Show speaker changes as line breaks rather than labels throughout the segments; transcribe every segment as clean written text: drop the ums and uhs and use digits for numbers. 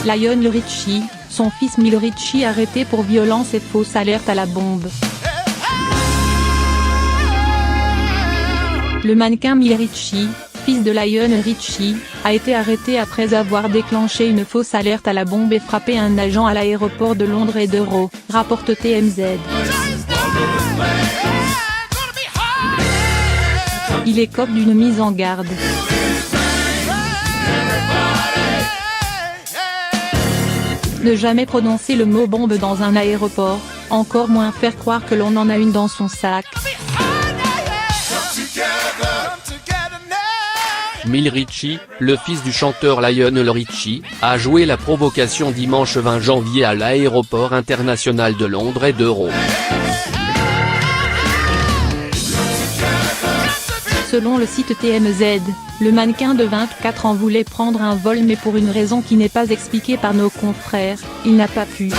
Lionel Richie, son fils Mil Richie arrêté pour violence et fausse alerte à la bombe. Le mannequin Mil Richie, fils de Lionel Richie, a été arrêté après avoir déclenché une fausse alerte à la bombe et frappé un agent à l'aéroport de Londres et d'Heathrow, rapporte TMZ. Il écope d'une mise en garde. Ne jamais prononcer le mot bombe dans un aéroport, encore moins faire croire que l'on en a une dans son sac.
Mil Richie, le fils du chanteur Lionel Richie, a joué la provocation dimanche 20 janvier à l'aéroport international de Londres et d'Heathrow.
Selon le site TMZ, le mannequin de 24 ans voulait prendre un vol mais pour une raison qui n'est pas expliquée par nos confrères, il n'a pas pu.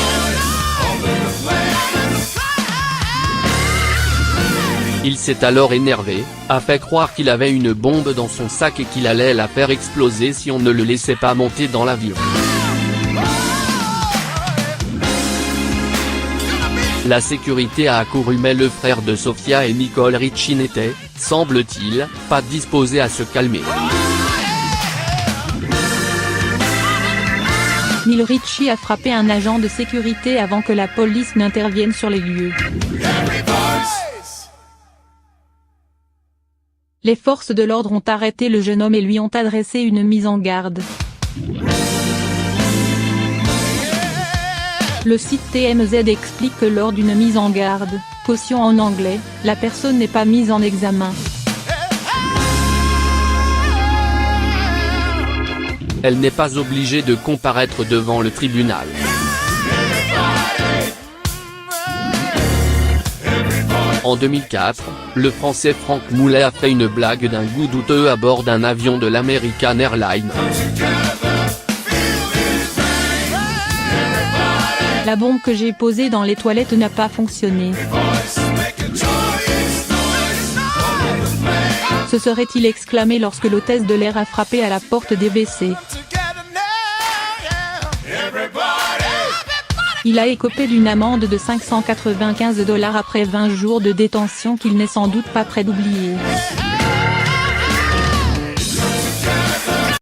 Il s'est alors énervé, a fait croire qu'il avait une bombe dans son sac et qu'il allait la faire exploser si on ne le laissait pas monter dans l'avion. La sécurité a accouru mais le frère de Sophia et Nicole Richie n'était, semble-t-il, pas disposé à se calmer.
Mil Richie a frappé un agent de sécurité avant que la police n'intervienne sur les lieux. Les forces de l'ordre ont arrêté le jeune homme et lui ont adressé une mise en garde. Le site TMZ explique que lors d'une mise en garde, caution en anglais, la personne n'est pas mise en examen.
Elle n'est pas obligée de comparaître devant le tribunal. En 2004, le Français Franck Moulet a fait une blague d'un goût douteux à bord d'un avion de l'American Airlines.
La bombe que j'ai posée dans les toilettes n'a pas fonctionné. Se serait-il exclamé lorsque l'hôtesse de l'air a frappé à la porte des WC. Il a écopé d'une amende de 595 $ après 20 jours de détention qu'il n'est sans doute pas prêt d'oublier.